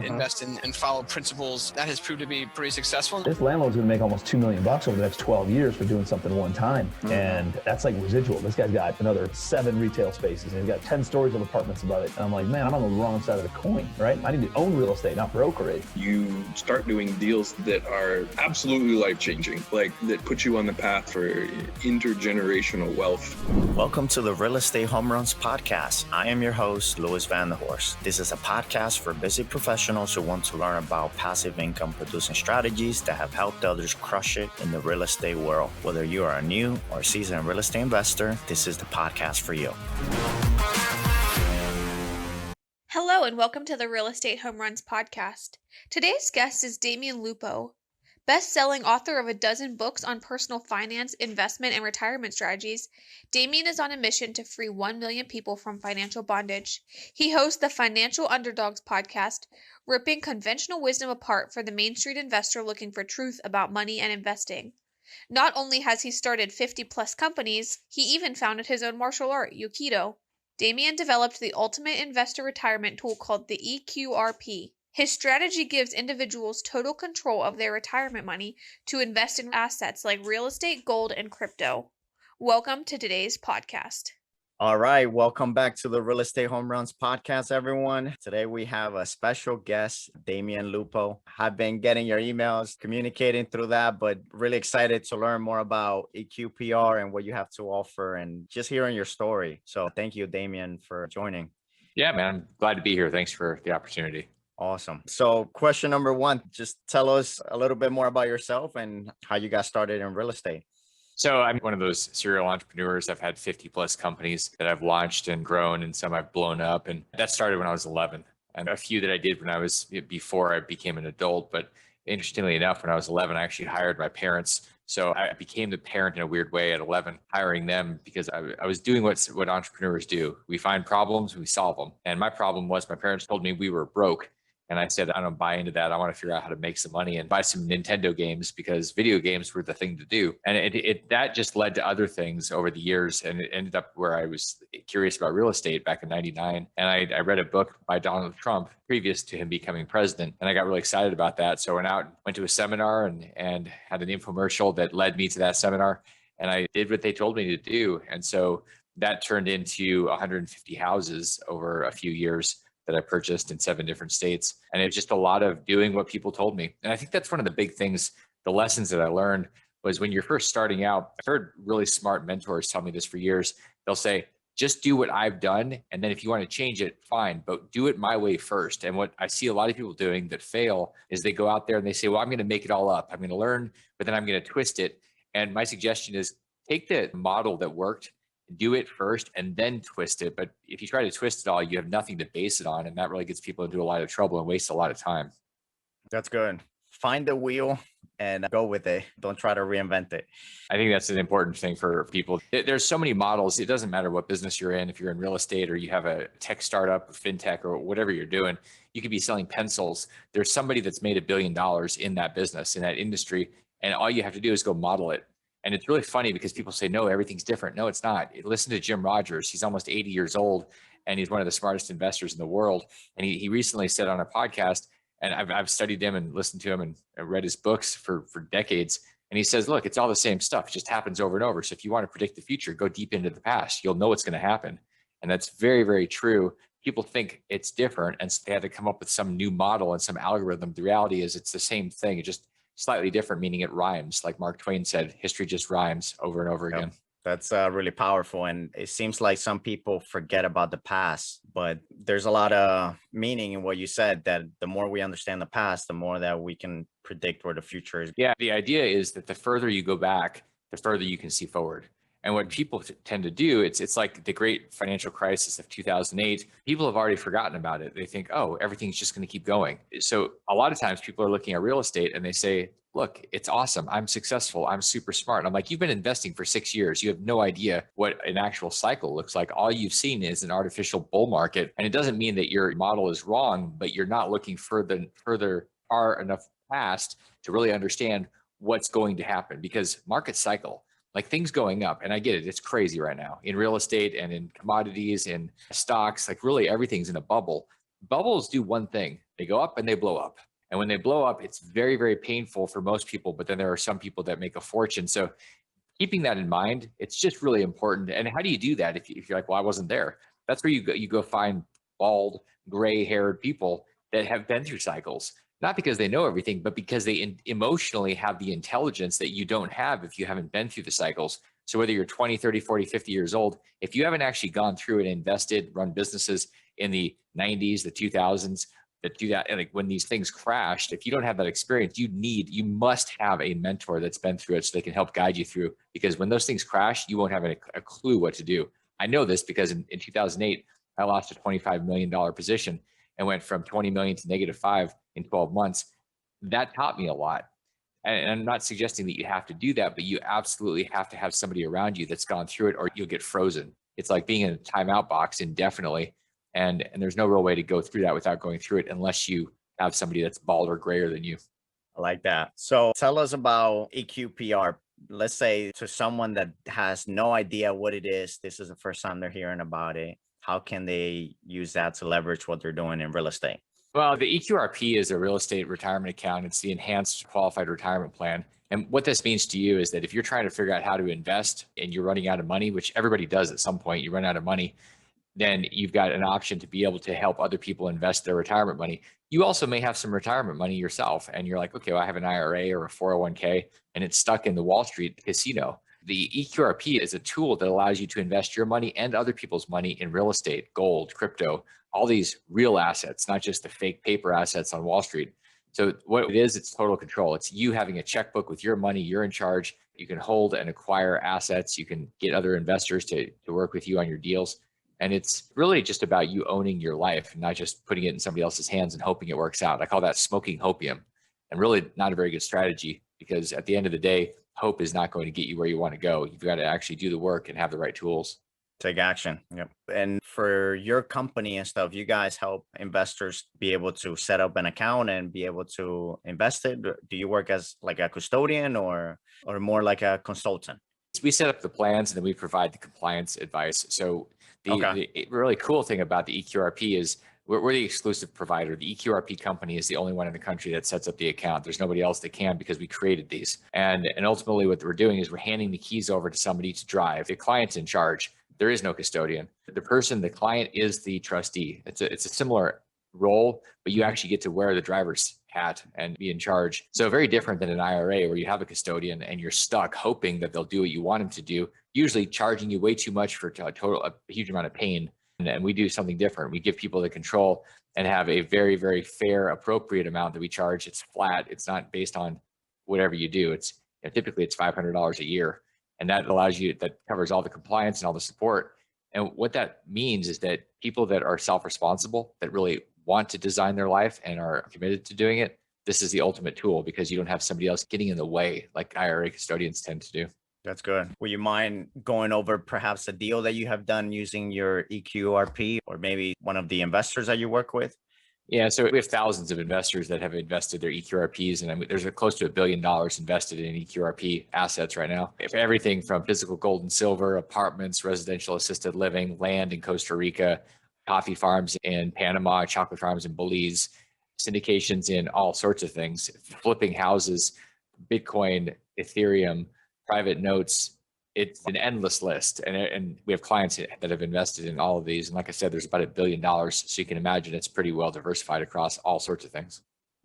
invest in and follow principles. That has proved to be pretty successful. This landlord's gonna make almost $2 million over the next 12 years for doing something one time. And that's like residual. This guy's got another 7 retail spaces and he's got 10 stories of apartments above it. And I'm like, man, I'm on the wrong side of the coin, right? I need to own real estate, not broker it. You start doing deals that are absolutely life-changing, like that put you on the path for intergenerational wealth. Welcome to the Real Estate Home Runs podcast. I am your host, Luis Vanderhorst. This is a podcast for busy professionals who want to learn about passive income producing strategies that have helped others crush it in the real estate world. Whether you are a new or seasoned real estate investor, this is the podcast for you. Hello and welcome to the Real Estate Home Runs podcast. Today's guest is Damion Lupo, best-selling author of a dozen books on personal finance, investment, and retirement strategies. Damion is on a mission to free 1 million people from financial bondage. He hosts the Financial Underdogs podcast, ripping conventional wisdom apart for the Main Street investor looking for truth about money and investing. Not only has he started 50-plus companies, he even founded his own martial art, Yokido. Damion developed the ultimate investor retirement tool called the eQRP. His strategy gives individuals total control of their retirement money to invest in assets like real estate, gold, and crypto. Welcome to today's podcast. All right. Welcome back to the Real Estate Home Runs podcast, everyone. Today we have a special guest, Damion Lupo. I've been getting your emails, communicating through that, but really excited to learn more about EQPR and what you have to offer and just hearing your story. So thank you, Damion, for joining. Yeah, man. I'm glad to be here. Thanks for the opportunity. Awesome. So question number one, just tell us a little bit more about yourself and how you got started in real estate. So I'm one of those serial entrepreneurs. I've had 50 plus companies that I've launched and grown, and some I've blown up. And that started when I was 11, and a few that I did when I was before I became an adult. But interestingly enough, when I was 11, I actually hired my parents. So I became the parent in a weird way at 11, hiring them because I was doing what entrepreneurs do. We find problems, we solve them. And my problem was my parents told me we were broke. And I said, I don't buy into that. I want to figure out how to make some money and buy some Nintendo games because video games were the thing to do. And that just led to other things over the years. And it ended up where I was curious about real estate back in 99. And I read a book by Donald Trump previous to him becoming president. And I got really excited about that. So I went out and went to a seminar and had an infomercial that led me to that seminar. And I did what they told me to do. And so that turned into 150 houses over a few years that I purchased in 7 different states. And it's just a lot of doing what people told me. And I think that's one of the big things, the lessons that I learned was when you're first starting out. I've heard really smart mentors tell me this for years. They'll say, just do what I've done. And then if you want to change it, fine, but do it my way first. And what I see a lot of people doing that fail is they go out there and they say, well, I'm going to make it all up. I'm going to learn, but then I'm going to twist it. And my suggestion is take the model that worked, do it first and then twist it. But if you try to twist it all, you have nothing to base it on. And that really gets people into a lot of trouble and wastes a lot of time. That's good. Find the wheel and go with it. Don't try to reinvent it. I think that's an important thing for people. There's so many models. It doesn't matter what business you're in. If you're in real estate or you have a tech startup, or fintech, or whatever you're doing, you could be selling pencils. There's somebody that's made $1 billion in that business, in that industry. And all you have to do is go model it. And it's really funny because people say, no, everything's different. No, it's not. Listen to Jim Rogers. He's almost 80 years old and he's one of the smartest investors in the world. And he recently said on a podcast, and I've studied him and listened to him and read his books for decades. And he says, look, it's all the same stuff. It just happens over and over. So if you want to predict the future, go deep into the past. You'll know what's going to happen. And that's very, very true. People think it's different and they had to come up with some new model and some algorithm. The reality is it's the same thing. It just slightly different, meaning it rhymes. Like Mark Twain said, history just rhymes over and over again. That's really powerful. And it seems like some people forget about the past, but there's a lot of meaning in what you said, that the more we understand the past, the more that we can predict where the future is. Yeah, the idea is that the further you go back, the further you can see forward. And what people tend to do, it's like the great financial crisis of 2008. People have already forgotten about it. They think, oh, everything's just going to keep going. So a lot of times people are looking at real estate and they say, look, it's awesome. I'm successful. I'm super smart. And I'm like, you've been investing for 6 years. You have no idea what an actual cycle looks like. All you've seen is an artificial bull market. And it doesn't mean that your model is wrong, but you're not looking further far enough past to really understand what's going to happen, because market cycle, like things going up, and I get it, it's crazy right now in real estate and in commodities and stocks, like really everything's in a bubble. Bubbles do one thing. They go up and they blow up. And when they blow up, it's very, very painful for most people. But then there are some people that make a fortune. So keeping that in mind, it's just really important. And how do you do that if you're like, well, I wasn't there? That's where you go find bald, gray-haired people that have been through cycles, not because they know everything, but because they emotionally have the intelligence that you don't have if you haven't been through the cycles. So whether you're 20, 30, 40, 50 years old, if you haven't actually gone through and invested, run businesses in the 90s, the 2000s, that do that, and like when these things crashed, if you don't have that experience, you must have a mentor that's been through it so they can help guide you through, because when those things crash, you won't have a clue what to do. I know this because in 2008, I lost a $25 million position and went from 20 million to -5 in 12 months. That taught me a lot. And I'm not suggesting that you have to do that, but you absolutely have to have somebody around you that's gone through it, or you'll get frozen. It's like being in a timeout box indefinitely. And there's no real way to go through that without going through it unless you have somebody that's bald or grayer than you. I like that. So tell us about eQPR. Let's say to someone that has no idea what it is, this is the first time they're hearing about it. How can they use that to leverage what they're doing in real estate? Well, the eQRP is a real estate retirement account. It's the enhanced qualified retirement plan. And what this means to you is that if you're trying to figure out how to invest and you're running out of money, which everybody does at some point, you run out of money, then you've got an option to be able to help other people invest their retirement money. You also may have some retirement money yourself, and you're like, okay, well, I have an IRA or a 401k, and it's stuck in the Wall Street casino. The eQRP is a tool that allows you to invest your money and other people's money in real estate, gold, crypto, all these real assets, not just the fake paper assets on Wall Street. So what it is, it's total control. It's you having a checkbook with your money. You're in charge. You can hold and acquire assets. You can get other investors to work with you on your deals. And it's really just about you owning your life and not just putting it in somebody else's hands and hoping it works out. I call that smoking hopium, and really not a very good strategy, because at the end of the day, hope is not going to get you where you want to go. You've got to actually do the work and have the right tools. Take action. Yep. And for your company and stuff, you guys help investors be able to set up an account and be able to invest it. Do you work as like a custodian or more like a consultant? We set up the plans and then we provide the compliance advice. So the really cool thing about the eQRP is we're the exclusive provider. The eQRP company is the only one in the country that sets up the account. There's nobody else that can, because we created these. And ultimately what we're doing is we're handing the keys over to somebody to drive. The client's in charge. There is no custodian. The client is the trustee. It's a similar role, but you actually get to wear the driver's hat and be in charge. So very different than an IRA where you have a custodian and you're stuck hoping that they'll do what you want them to do, usually charging you way too much for a huge amount of pain. And we do something different. We give people the control and have a very, very fair, appropriate amount that we charge. It's flat. It's not based on whatever you do. Typically it's $500 a year. And that that covers all the compliance and all the support. And what that means is that people that are self-responsible, that really want to design their life and are committed to doing it, this is the ultimate tool, because you don't have somebody else getting in the way like IRA custodians tend to do. That's good. Would you mind going over perhaps a deal that you have done using your eQRP, or maybe one of the investors that you work with? Yeah, so we have thousands of investors that have invested their eQRPs, and there's close to $1 billion invested in eQRP assets right now. Everything from physical gold and silver, apartments, residential assisted living, land in Costa Rica, coffee farms in Panama, chocolate farms in Belize, syndications in all sorts of things, flipping houses, Bitcoin, Ethereum, private notes. It's an endless list. And we have clients that have invested in all of these. And like I said, there's about $1 billion. So you can imagine it's pretty well diversified across all sorts of things.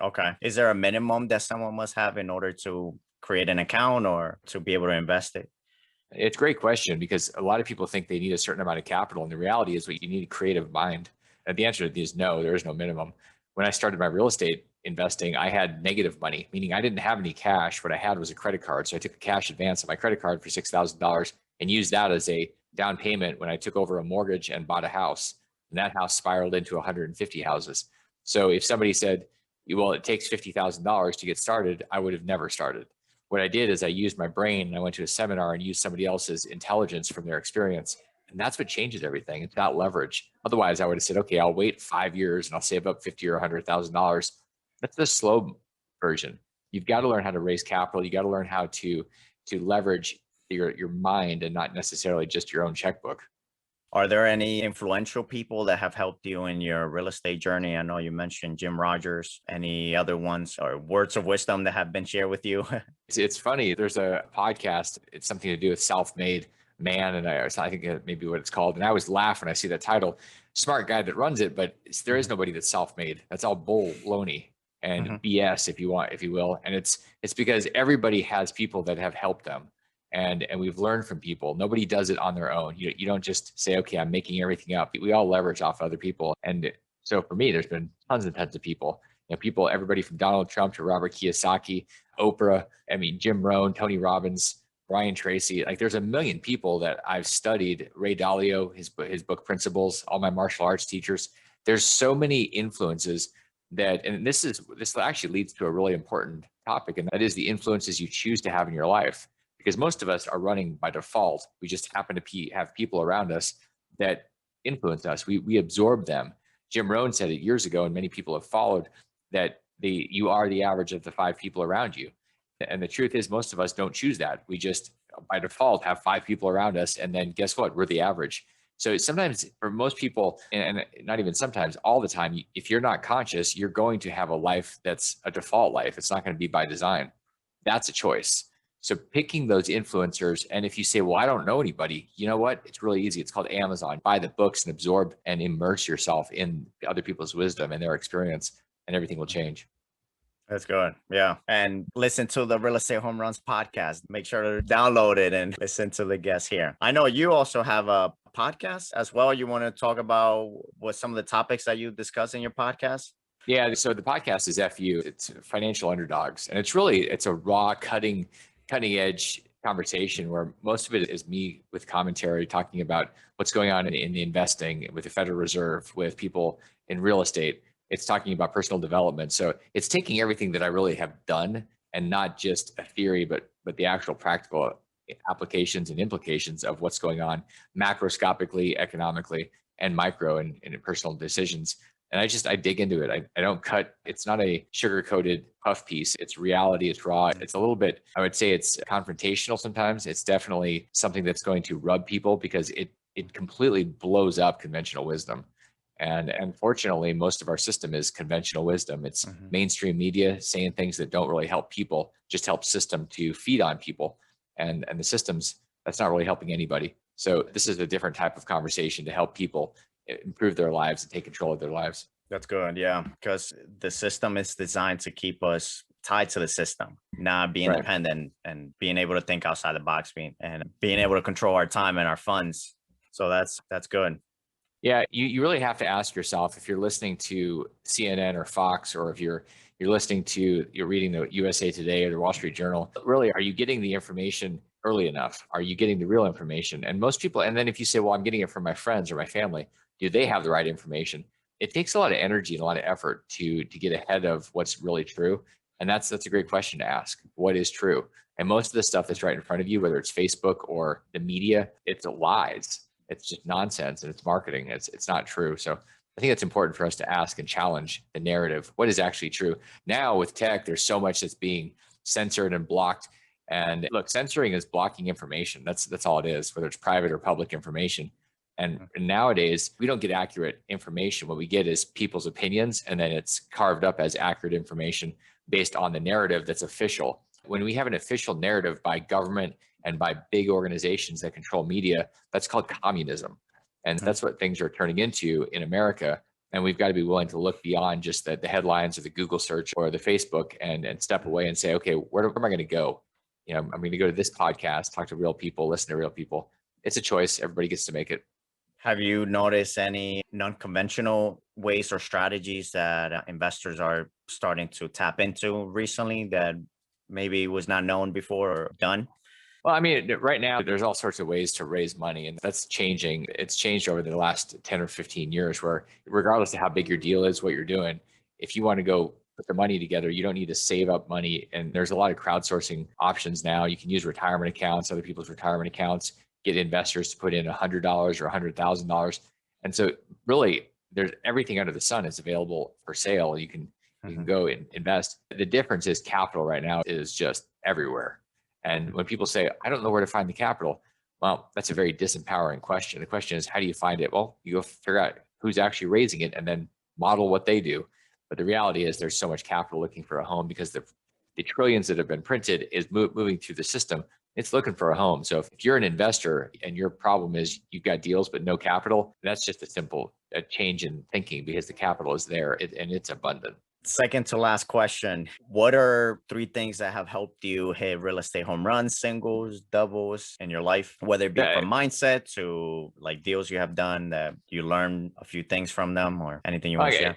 Okay. Is there a minimum that someone must have in order to create an account or to be able to invest it? It's a great question, because a lot of people think they need a certain amount of capital. And the reality is what you need a creative mind. And the answer is no, there is no minimum. When I started my real estate investing, I had negative money, meaning I didn't have any cash. What I had was a credit card. So I took a cash advance on my credit card for $6,000 and used that as a down payment when I took over a mortgage and bought a house. And that house spiraled into 150 houses. So if somebody said, well, it takes $50,000 to get started, I would have never started. What I did is I used my brain and I went to a seminar and used somebody else's intelligence from their experience. And that's what changes everything. It's not leverage. Otherwise, I would have said, okay, I'll wait 5 years and I'll save up $50,000 or $100,000. That's the slow version. You've got to learn how to raise capital. You got to learn how to leverage your mind and not necessarily just your own checkbook. Are there any influential people that have helped you in your real estate journey? I know you mentioned Jim Rogers. Any other ones or words of wisdom that have been shared with you? It's funny. There's a podcast. It's something to do with self-made man, and I think maybe what it's called. And I always laugh when I see that title. Smart guy that runs it, but there is nobody that's self-made. That's all baloney and BS, if you will. And it's because everybody has people that have helped them, and we've learned from people. Nobody does it on their own. You don't just say, okay, I'm making everything up. We all leverage off other people. And so for me, there's been tons and tons of people. People, everybody from Donald Trump to Robert Kiyosaki, Oprah, Jim Rohn, Tony Robbins, Brian Tracy. Like, there's a million people that I've studied. Ray Dalio, his book Principles, all my martial arts teachers. There's so many influences that, and this actually leads to a really important topic, and that is the influences you choose to have in your life. Because most of us are running by default. We just happen to have people around us that influence us. We absorb them. Jim Rohn said it years ago, and many people have followed, that you are the average of the 5 people around you. And the truth is, most of us don't choose that. We just by default have 5 people around us, and then guess what? We're the average. So sometimes for most people, and not even sometimes, all the time, if you're not conscious, you're going to have a life that's a default life. It's not going to be by design. That's a choice. So picking those influencers, and if you say, well, I don't know anybody, you know what? It's really easy. It's called Amazon. Buy the books and absorb and immerse yourself in other people's wisdom and their experience, and everything will change. That's good. Yeah. And listen to the Real Estate Home Runs podcast. Make sure to download it and listen to the guests here. I know you also have a podcast as well. You want to talk about what some of the topics that you discuss in your podcast? Yeah. So the podcast is FU. It's Financial Underdogs. And it's a raw, cutting edge conversation where most of it is me with commentary talking about what's going on in the investing with the Federal Reserve, with people in real estate. It's talking about personal development. So it's taking everything that I really have done and not just a theory, but the actual practical applications and implications of what's going on macroscopically, economically, and micro and personal decisions. And I dig into it. I don't cut. It's not a sugar-coated puff piece. It's reality. It's raw. It's a little bit, I would say it's confrontational sometimes. It's definitely something that's going to rub people because it completely blows up conventional wisdom. And unfortunately, most of our system is conventional wisdom. It's mainstream media saying things that don't really help people, just help system to feed on people. And the systems, that's not really helping anybody. So this is a different type of conversation to help people improve their lives and take control of their lives. That's good. Yeah. Because the system is designed to keep us tied to the system, not being independent and being able to think outside the box, and being able to control our time and our funds. So that's good. Yeah, you really have to ask yourself, if you're listening to CNN or Fox, or if you're reading the USA Today or the Wall Street Journal, really, are you getting the information early enough? Are you getting the real information? And most people, and then if you say, well, I'm getting it from my friends or my family, do they have the right information? It takes a lot of energy and a lot of effort to get ahead of what's really true. And that's a great question to ask. What is true? And most of the stuff that's right in front of you, whether it's Facebook or the media, it's lies. It's just nonsense, and it's marketing. It's not true. So I think it's important for us to ask and challenge the narrative. What is actually true? Now with tech, there's so much that's being censored and blocked. And look, censoring is blocking information. That's all it is, whether it's private or public information. And nowadays, we don't get accurate information. What we get is people's opinions, and then it's carved up as accurate information based on the narrative that's official. When we have an official narrative by government and by big organizations that control media, that's called communism. And that's what things are turning into in America. And we've got to be willing to look beyond just the headlines or the Google search or the Facebook and step away and say, okay, where am I going to go? I'm going to go to this podcast, talk to real people, listen to real people. It's a choice. Everybody gets to make it. Have you noticed any non-conventional ways or strategies that investors are starting to tap into recently that maybe was not known before or done? Well, right now, there's all sorts of ways to raise money, and that's changing. It's changed over the last 10 or 15 years, where regardless of how big your deal is, what you're doing, if you want to go put the money together, you don't need to save up money. And there's a lot of crowdsourcing options now. You can use retirement accounts, other people's retirement accounts, get investors to put in $100 or $100,000. And so really, there's everything under the sun is available for sale. You can go and invest. The difference is capital right now is just everywhere. And when people say, I don't know where to find the capital, Well, that's a very disempowering question. The question is, how do you find it? Well, you go figure out who's actually raising it and then model what they do. But the reality is there's so much capital looking for a home because the trillions that have been printed is moving through the system. It's looking for a home. So if you're an investor and your problem is you've got deals but no capital, that's just a change in thinking because the capital is there and it's abundant. Second to last question. What are 3 things that have helped you hit real estate home runs, singles, doubles in your life, whether it be from mindset to like deals you have done that you learned a few things from them or anything you want to share?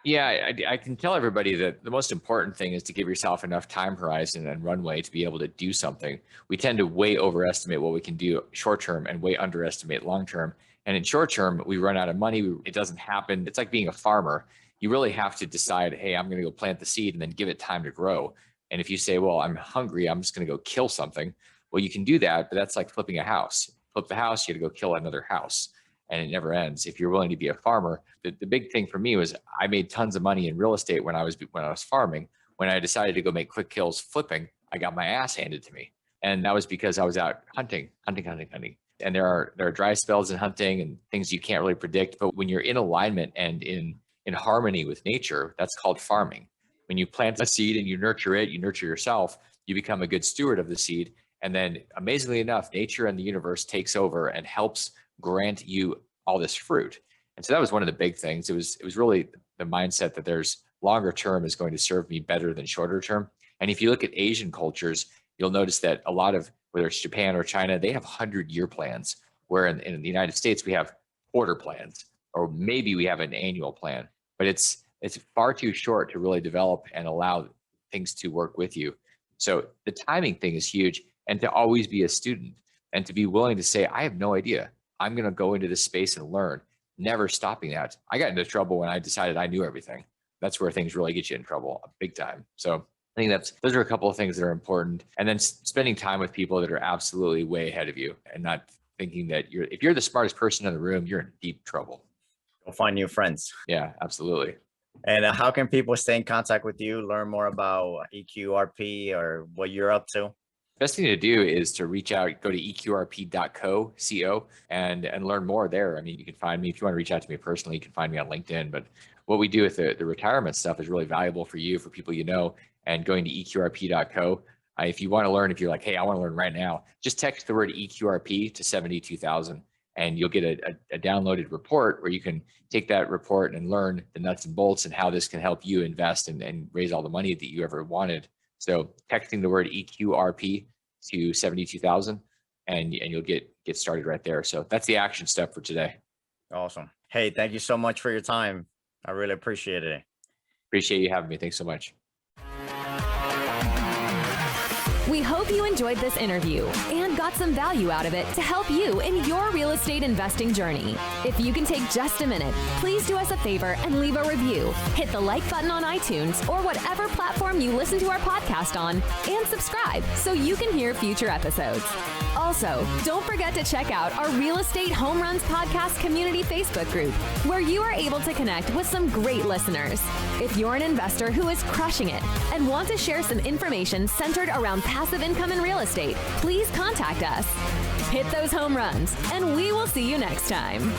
Yeah, I can tell everybody that the most important thing is to give yourself enough time horizon and runway to be able to do something. We tend to way overestimate what we can do short term and way underestimate long term. And in short term, we run out of money. It doesn't happen. It's like being a farmer. You really have to decide, hey, I'm going to go plant the seed and then give it time to grow. And if you say, well, I'm hungry, I'm just going to go kill something. Well, you can do that, but that's like flipping a house. Flip the house, you got to go kill another house. And it never ends. If you're willing to be a farmer, the big thing for me was I made tons of money in real estate when I was farming. When I decided to go make quick kills flipping, I got my ass handed to me. And that was because I was out hunting. And there are dry spells in hunting and things you can't really predict. But when you're in alignment and in harmony with nature, that's called farming. When you plant a seed and you nurture it, you nurture yourself, you become a good steward of the seed. And then amazingly enough, nature and the universe takes over and helps grant you all this fruit. And so that was one of the big things. It was really the mindset that there's longer term is going to serve me better than shorter term. And if you look at Asian cultures, you'll notice that a lot of, whether it's Japan or China, they have 100-year plans, where in the United States, we have quarter plans, or maybe we have an annual plan, but it's far too short to really develop and allow things to work with you. So the timing thing is huge, and to always be a student and to be willing to say, I have no idea. I'm going to go into this space and learn, never stopping that. I got into trouble when I decided I knew everything. That's where things really get you in trouble big time. So I think those are a couple of things that are important. And then spending time with people that are absolutely way ahead of you and not thinking that if you're the smartest person in the room, you're in deep trouble. Go find new friends. Yeah, absolutely. And how can people stay in contact with you, learn more about eQRP or what you're up to? Best thing to do is to reach out, go to eqrp.co, and learn more there. I mean, you can find me if you want to reach out to me personally. You can find me on LinkedIn. But what we do with the retirement stuff is really valuable for you, for people you know. And going to eqrp.co, if you want to learn, if you're like, hey, I want to learn right now, just text the word eQRP to 72,000, and you'll get a downloaded report where you can take that report and learn the nuts and bolts and how this can help you invest and raise all the money that you ever wanted. So texting the word eQRP to 72,000 and you'll get started right there. So that's the action step for today. Awesome. Hey, thank you so much for your time. I really appreciate it. Appreciate you having me. Thanks so much. We hope you enjoyed this interview and got some value out of it to help you in your real estate investing journey. If you can take just a minute, please do us a favor and leave a review. Hit the like button on iTunes or whatever platform you listen to our podcast on, and subscribe so you can hear future episodes. Also, don't forget to check out our Real Estate Home Runs Podcast Community Facebook group, where you are able to connect with some great listeners. If you're an investor who is crushing it and want to share some information centered around passive income in real estate, please contact us. Hit those home runs, and we will see you next time.